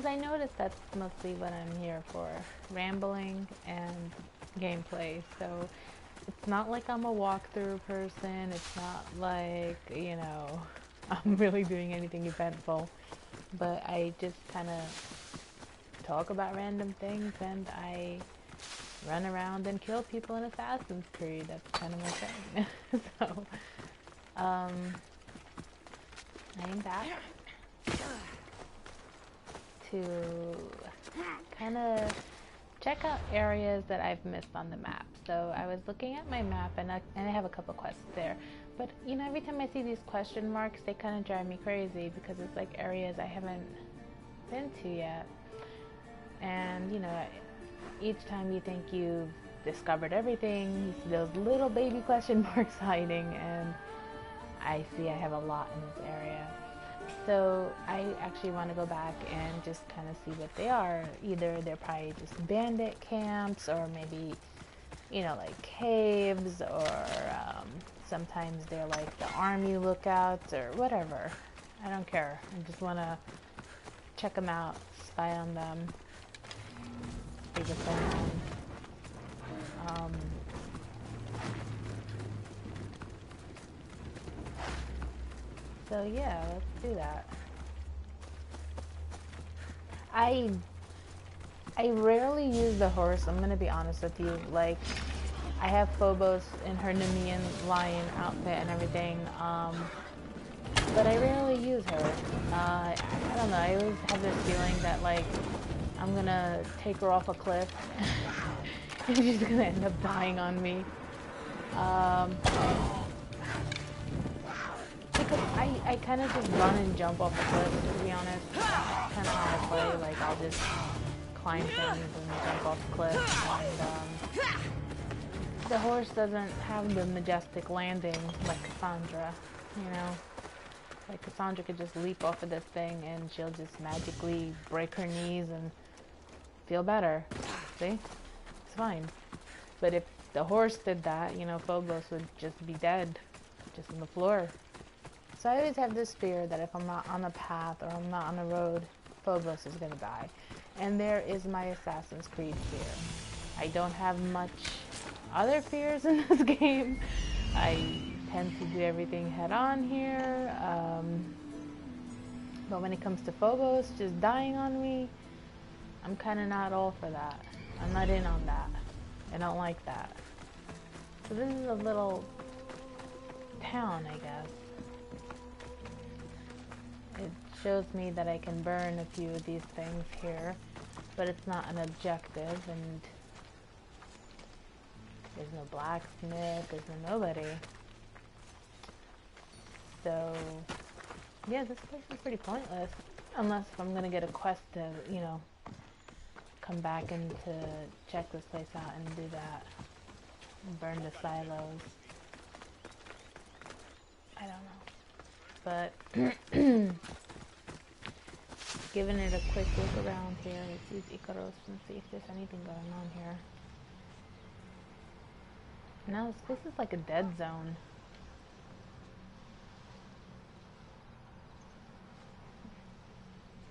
because I noticed that's mostly what I'm here for, rambling and gameplay. So it's not like I'm a walkthrough person. It's not like, you know, I'm really doing anything eventful. But I just kind of talk about random things, and I run around and kill people in Assassin's Creed. That's kind of my thing. So, I am back to kind of check out areas that I've missed on the map. So I was looking at my map, and I have a couple quests there. But, you know, every time I see these question marks, they kind of drive me crazy, because it's like areas I haven't been to yet. And, you know, each time you think you've discovered everything, you see those little baby question marks hiding, and I see I have a lot in this area. So I actually want to go back and just kind of see what they are. Either they're probably just bandit camps, or maybe, you know, like caves, or sometimes they're like the army lookouts, or whatever. I don't care. I just want to check them out, spy on them, see what's going on. So yeah, let's do that. I rarely use the horse, I'm gonna be honest with you. Like, I have Phobos in her Nemean lion outfit and everything, but I rarely use her. I don't know, I always have this feeling that, like, I'm gonna take her off a cliff and she's gonna end up dying on me. Because I kind of just run and jump off the cliff, to be honest. That's kind of how I play. Like, I'll just climb things and jump off the cliff. And the horse doesn't have the majestic landing like Cassandra, you know? Like, Cassandra could just leap off of this thing and she'll just magically break her knees and feel better. See? It's fine. But if the horse did that, you know, Phobos would just be dead, just on the floor. So I always have this fear that if I'm not on the path, or I'm not on the road, Phobos is gonna die. And there is my Assassin's Creed fear. I don't have much other fears in this game. I tend to do everything head on here. But when it comes to Phobos just dying on me, I'm kind of not all for that. I'm not in on that. I don't like that. So this is a little town, I guess. It shows me that I can burn a few of these things here, but it's not an objective, and there's no blacksmith, there's no nobody. So, yeah, this place is pretty pointless, unless if I'm gonna get a quest to, you know, come back and to check this place out and do that, and burn the silos. I don't know. But giving it a quick look around here, let's use Icaros and see if there's anything going on here. No, this place is like a dead zone.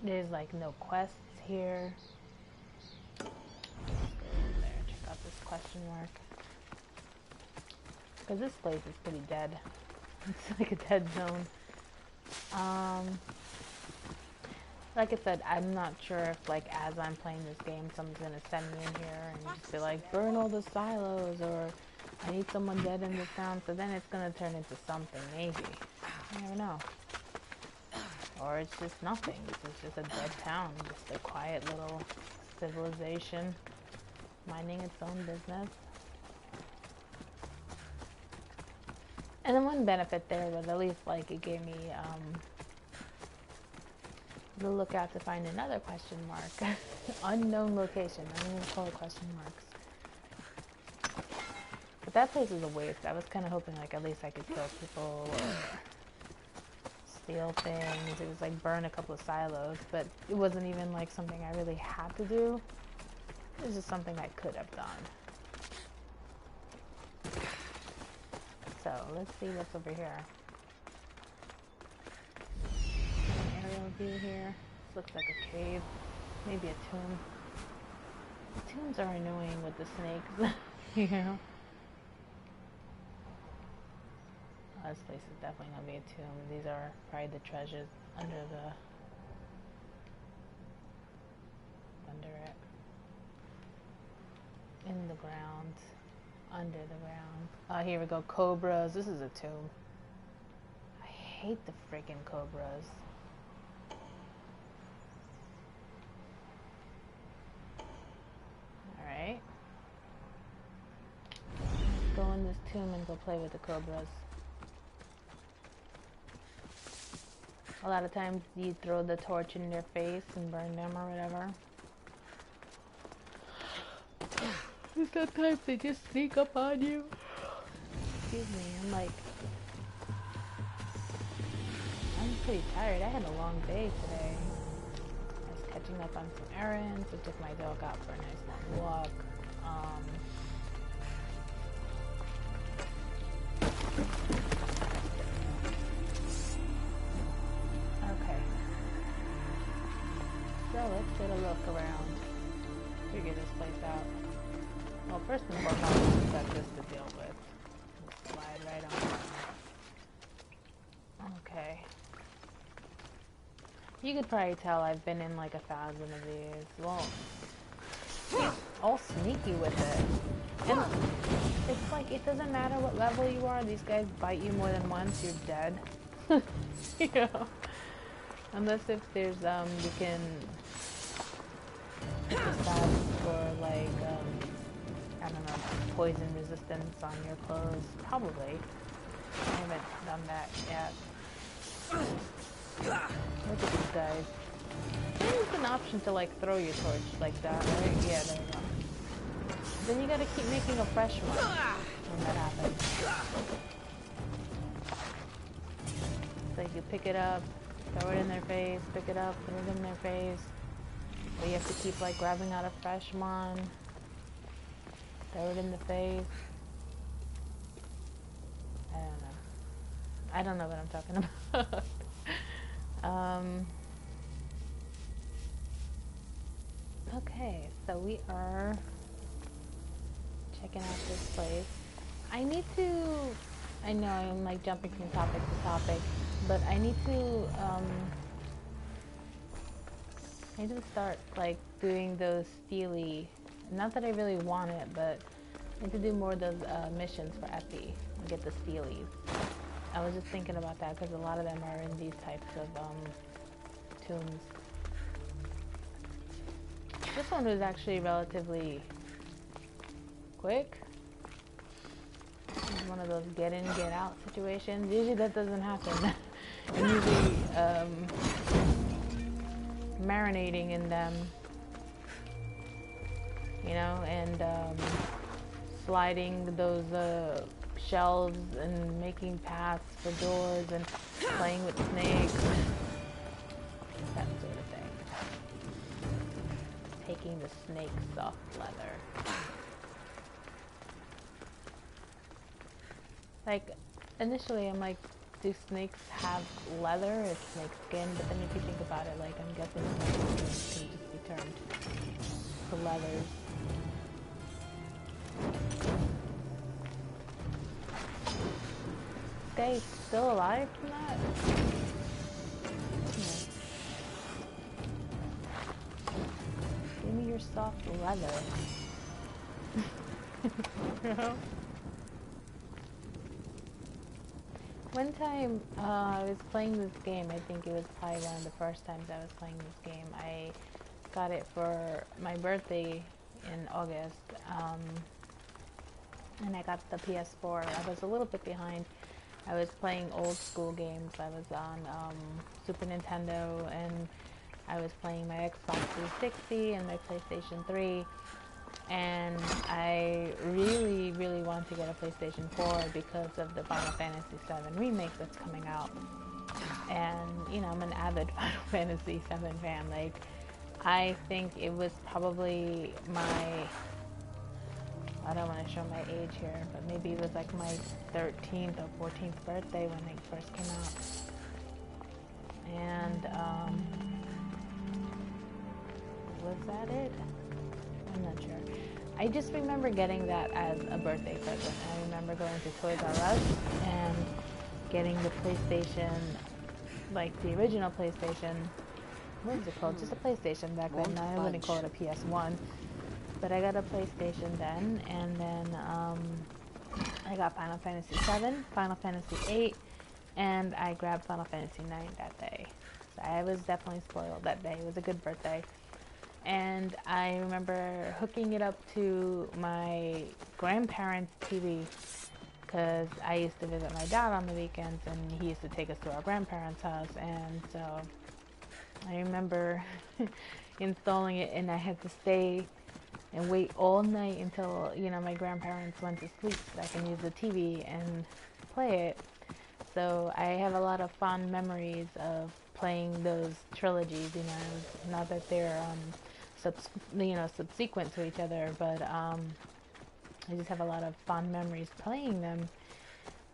There's like no quests here. Let's go over there, check out this question mark. Because this place is pretty dead. It's like a dead zone. Like I said, I'm not sure if, like, as I'm playing this game, someone's gonna send me in here and just be like, burn all the silos, or I need someone dead in this town, so then it's gonna turn into something, maybe. I never know. Or it's just nothing. It's just a dead town, just a quiet little civilization minding its own business. And then one benefit there was, at least, like, it gave me the lookout to find another question mark. Unknown location. I don't even call it question marks. But that place is a waste. I was kind of hoping, like, at least I could kill people or steal things. It was like burn a couple of silos, but it wasn't even like something I really had to do. It was just something I could have done. So let's see what's over here. An aerial view here. This looks like a cave. Maybe a tomb. Tombs are annoying with the snakes. You know? Oh, this place is definitely gonna be a tomb. These are probably the treasures under it. In the ground. Under the ground. Oh, here we go. Cobras. This is a tomb. I hate the freaking cobras. Alright. Let's go in this tomb and go play with the cobras. A lot of times you throw the torch in their face and burn them or whatever. Sometimes they just sneak up on you. Excuse me, I'm pretty tired. I had a long day today. I was catching up on some errands. I took my dog out for a nice long walk. Okay. So let's get a look around. Figure this place out. Well, first and foremost, we've got this to deal with. We'll slide right on. Okay. You could probably tell I've been in like 1,000 of these. Well, all sneaky with it. And it's like, it doesn't matter what level you are. These guys bite you more than once, you're dead. You know? Unless if there's, you can decide for like, I don't know, poison resistance on your clothes. Probably. I haven't done that yet. Look at these guys. There's an option to like throw your torch like that, right? Yeah, there you go. Then you gotta keep making a fresh one when that happens. So you pick it up, throw it in their face, pick it up, throw it in their face. Or you have to keep like grabbing out a fresh one. Throw it in the face. I don't know what I'm talking about. Okay, so we are checking out this place. I know I'm like jumping from topic to topic, but I need to start like doing those steely, not that I really want it, but I need to do more of those missions for Epi and get the steelies. I was just thinking about that because a lot of them are in these types of tombs. This one was actually relatively quick. It's one of those get in, get out situations. Usually that doesn't happen. I'm usually marinating in them, you know, and sliding those shelves and making paths for doors and playing with snakes, that sort of thing. Taking the snake soft leather. Like, initially I'm like, do snakes have leather or snake skin? But then if you think about it, like, I'm guessing snake skin can just be turned to leathers. This guy is still alive from that? Give me your soft leather. You know? One time, I was playing this game. I think it was probably one of the first times I was playing this game. I got it for my birthday in August, and I got the PS4. I was a little bit behind. I was playing old school games. I was on Super Nintendo, and I was playing my Xbox 360 and my PlayStation 3. And I really, really want to get a PlayStation 4 because of the Final Fantasy 7 remake that's coming out. And, you know, I'm an avid Final Fantasy 7 fan. Like, I think it was probably my, I don't want to show my age here, but maybe it was like my 13th or 14th birthday when it first came out. And, was that it? I'm not sure. I just remember getting that as a birthday present. I remember going to Toys R Us and getting the PlayStation, like the original PlayStation. What was it called? Just a PlayStation back then. I wouldn't call it a PS1. But I got a PlayStation then, and then I got Final Fantasy 7, Final Fantasy 8, and I grabbed Final Fantasy 9 that day. So I was definitely spoiled that day. It was a good birthday. And I remember hooking it up to my grandparents' TV because I used to visit my dad on the weekends, and he used to take us to our grandparents' house. And so I remember installing it, and I had to stay and wait all night until, you know, my grandparents went to sleep so I can use the TV and play it. So I have a lot of fond memories of playing those trilogies, you know, not that they're subsequent to each other, but I just have a lot of fond memories playing them.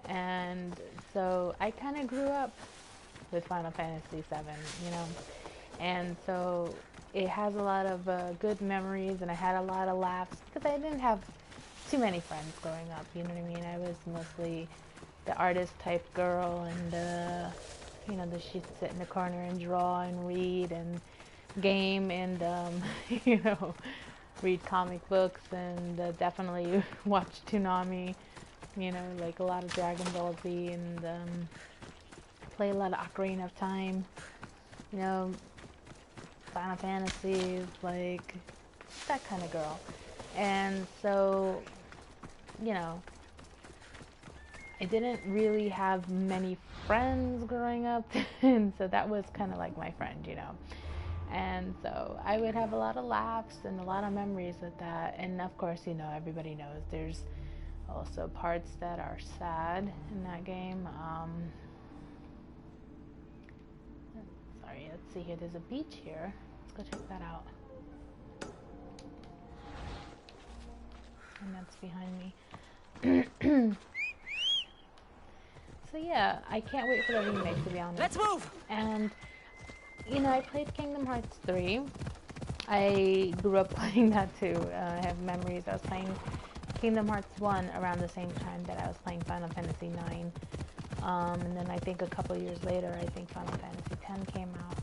And so I kind of grew up with Final Fantasy 7, you know, and so it has a lot of good memories, and I had a lot of laughs because I didn't have too many friends growing up, you know what I mean? I was mostly the artist type girl, and you know, she'd sit in the corner and draw and read and game and you know, read comic books, and definitely watch Toonami, you know, like a lot of Dragon Ball Z, and play a lot of Ocarina of Time, you know, Final Fantasies, like that kind of girl. And so, you know, I didn't really have many friends growing up, and so that was kind of like my friend, you know. And so I would have a lot of laughs and a lot of memories with that. And of course, you know, everybody knows there's also parts that are sad in that game. Sorry, let's see here. There's a beach here. Let's go check that out. And that's behind me. So yeah, I can't wait for the remake, to be honest. Let's move! And you know, I played Kingdom Hearts 3. I grew up playing that too. I have memories. I was playing Kingdom Hearts 1 around the same time that I was playing Final Fantasy 9. And then I think a couple years later, I think Final Fantasy 10 came out.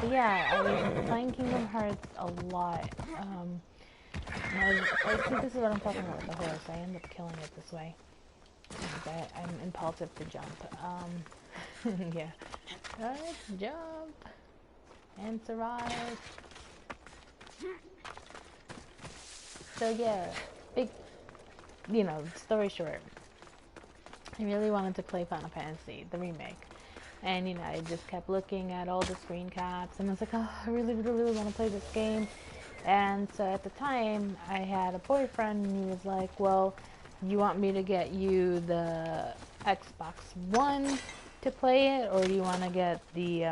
So yeah, I was playing Kingdom Hearts a lot. I think this is what I'm talking about with the horse. I end up killing it this way. I'm impulsive to jump. Yeah. Let's jump and survive. So yeah, big, you know, story short, I really wanted to play Final Fantasy, the remake. And, you know, I just kept looking at all the screen caps, and I was like, oh, I really, really, really want to play this game. And so at the time, I had a boyfriend, and he was like, well, you want me to get you the Xbox One to play it, or do you want to get the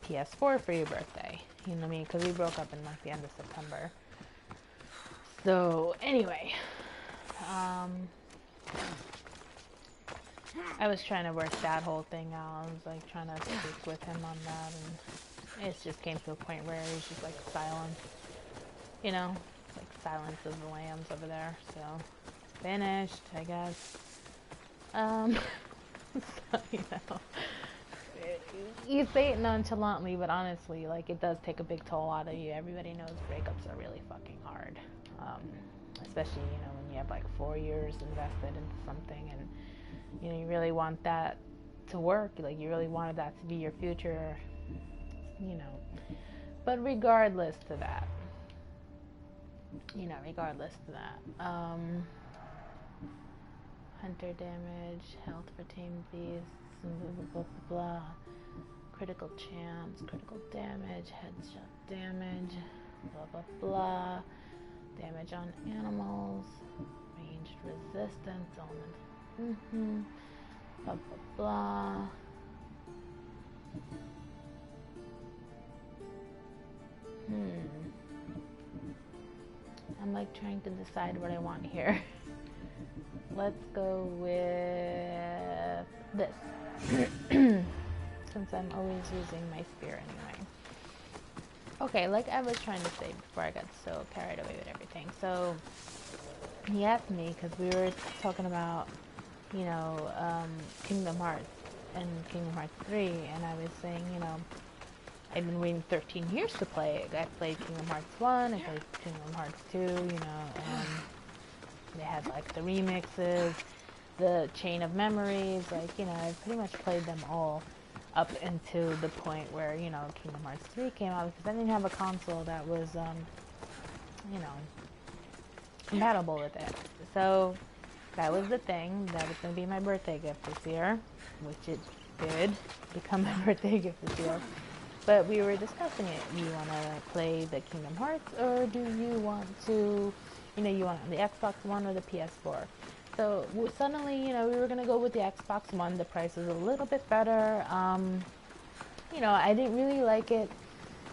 PS4 for your birthday? You know what I mean? Because we broke up in like the end of September. So anyway, I was trying to work that whole thing out. I was like trying to speak with him on that, and it just came to a point where it was just like silence, you know, like Silence of the Lambs over there. So finished, I guess. So, you know, you say it nonchalantly, but honestly, like, it does take a big toll out of you. Everybody knows breakups are really fucking hard, especially, you know, when you have like 4 years invested into something, and you know, you really want that to work, like you really wanted that to be your future, you know. But regardless to that, hunter damage, health for tame beasts, blah blah blah, critical chance, critical damage, headshot damage, blah blah blah, damage on animals, ranged resistance, elements, blah blah blah. I'm like trying to decide what I want here. Let's go with this. since I'm always using my spear anyway. Okay, like I was trying to say before I got so carried away with everything. So he asked me, because we were talking about, you know, Kingdom Hearts and Kingdom Hearts 3, and I was saying, you know, I've been waiting 13 years to play it. I played Kingdom Hearts 1, I played Kingdom Hearts 2, you know, they had like the remixes, the Chain of Memories, like, you know, I've pretty much played them all up into the point where, you know, Kingdom Hearts 3 came out, because I didn't have a console that was, you know, compatible with it. So that was the thing. That was going to be my birthday gift this year, which it did become my birthday gift this year. But we were discussing it. You want to play the Kingdom Hearts, or do you want to, you know, you want the Xbox One or the PS4? So suddenly, you know, we were going to go with the Xbox One. The price is a little bit better. You know, I didn't really like it.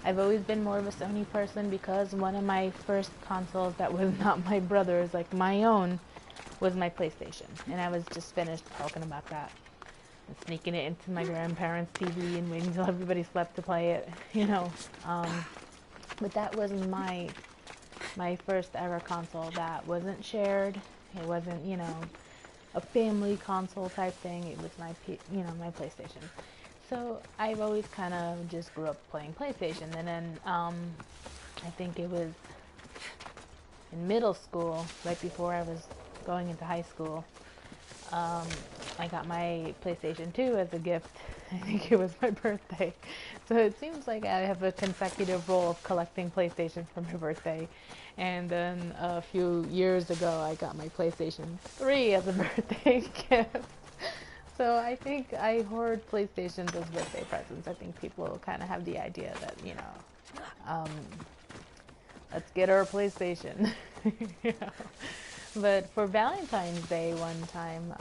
I've always been more of a Sony person, because one of my first consoles that was not my brother's, like my own, was my PlayStation. And I was just finished talking about that. And sneaking it into my grandparents' TV and waiting until everybody slept to play it, you know. But that was my first ever console that wasn't shared. It wasn't, you know, a family console type thing. It was my, you know, my PlayStation. So I've always kind of just grew up playing PlayStation. And then I think it was in middle school, right before I was going into high school, I got my PlayStation 2 as a gift. I think it was my birthday. So it seems like I have a consecutive role of collecting PlayStation for my birthday. And then a few years ago, I got my PlayStation 3 as a birthday gift. So I think I hoard PlayStations as birthday presents. I think people kind of have the idea that, you know, let's get her a PlayStation. You know? But for Valentine's Day one time,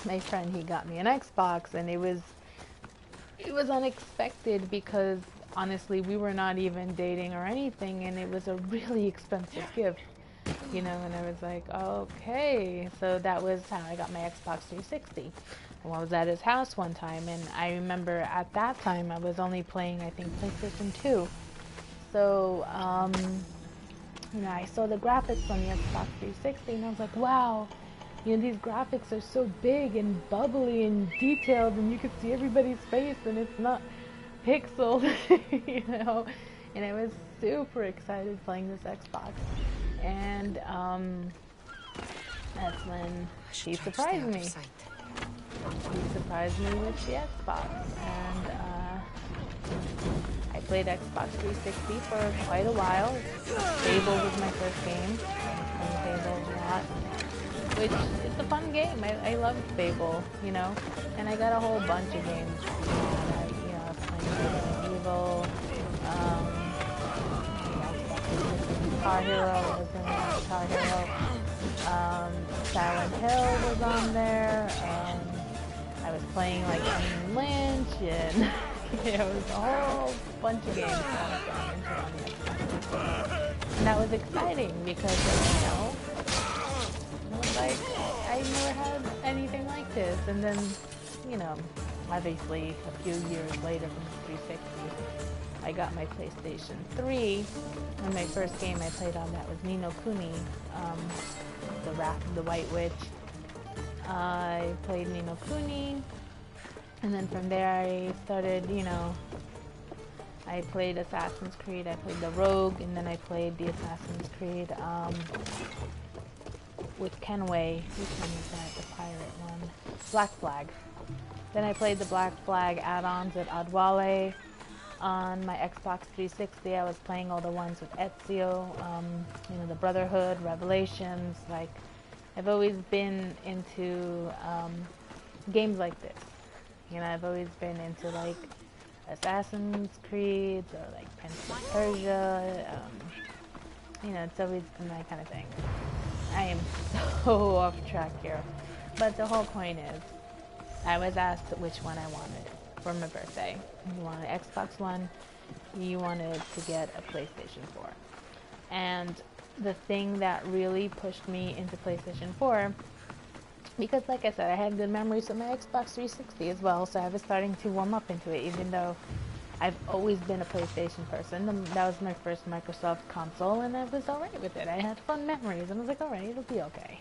my friend, he got me an Xbox, and it was unexpected, because honestly we were not even dating or anything, and it was a really expensive gift, you know. And I was like, okay. So that was how I got my Xbox 360. And I was at his house one time, and I remember at that time I was only playing, I think, PlayStation 2. So you know, I saw the graphics on the Xbox 360, and I was like, wow, you know, these graphics are so big and bubbly and detailed, and you could see everybody's face, and it's not pixeled, you know. And I was super excited playing this Xbox. And that's when he surprised me. He surprised me with the Xbox. And I played Xbox 360 for quite a while. Fable was my first game. I was playing Fable a lot, which is a fun game. I love Fable, you know. And I got a whole bunch of games, you know, I was playing Resident Evil, Guitar Hero was in there, Guitar Hero, Silent Hill was on there, I was playing like Lynch, and you know, it was a whole bunch of games that I got into on the Xbox. And that was exciting, because, you know, it was like, I never had anything like this. And then, you know, obviously a few years later from the 360, I got my PlayStation 3, and my first game I played on that was Ni no Kuni, The Wrath of the White Witch. I played Ni no Kuni, and then from there I started, you know, I played Assassin's Creed, I played the Rogue, and then I played the Assassin's Creed with Kenway. Which one is that? The pirate one? Black Flag. Then I played the Black Flag add-ons at Adwale. On my Xbox 360, I was playing all the ones with Ezio, you know, the Brotherhood, Revelations. Like, I've always been into games like this. You know, I've always been into like Assassin's Creed or like Prince of Persia. You know, it's always been that kind of thing. I am so off track here, but the whole point is, I was asked which one I wanted for my birthday. You wanted an Xbox One, you wanted to get a PlayStation 4. And the thing that really pushed me into PlayStation 4 because like I said, I had good memories of my Xbox 360 as well, so I was starting to warm up into it, even though I've always been a PlayStation person. That was my first Microsoft console, and I was alright with it. I had fun memories, and I was like, alright, it'll be okay.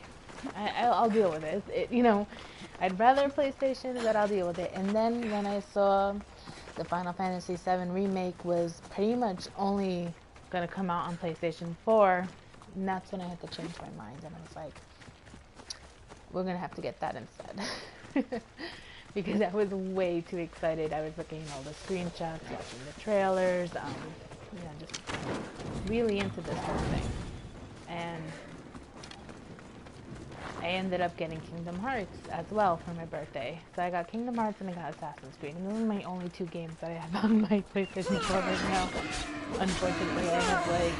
I'll deal with it. You know, I'd rather PlayStation, but I'll deal with it. And then when I saw the Final Fantasy VII Remake was pretty much only going to come out on PlayStation 4, and that's when I had to change my mind, and I was like, we're going to have to get that instead. Because I was way too excited. I was looking at all the screenshots, watching the trailers, you know, just really into this whole thing. And I ended up getting Kingdom Hearts as well for my birthday. So I got Kingdom Hearts and I got Assassin's Creed. And those are my only two games that I have on my PlayStation 4 right now. Unfortunately, I have like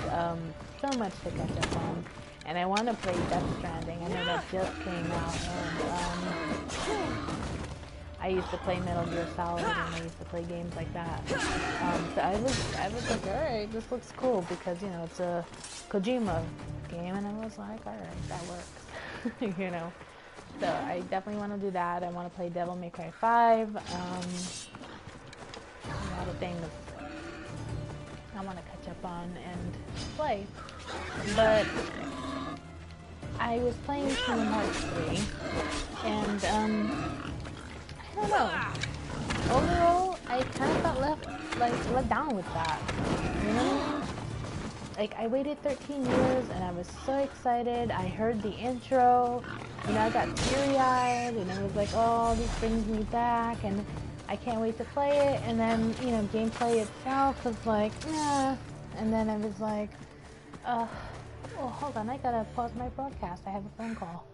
so much to catch up on. And I want to play Death Stranding. I know that just came out. And I used to play Metal Gear Solid and I used to play games like that. So I was like, alright, this looks cool because, you know, it's a Kojima game. And I was like, alright, that works. You know, so I definitely want to do that. I want to play Devil May Cry 5. A lot of things I want to catch up on and play. But I was playing Kingdom Hearts 3, and I don't know. Overall, I kind of got let down with that. You know? Like, I waited 13 years and I was so excited. I heard the intro, you know, I got teary-eyed and I was like, oh, this brings me back and I can't wait to play it. And then, you know, gameplay itself was like, nah. And then I was like, oh, hold on, I gotta pause my broadcast. I have a phone call.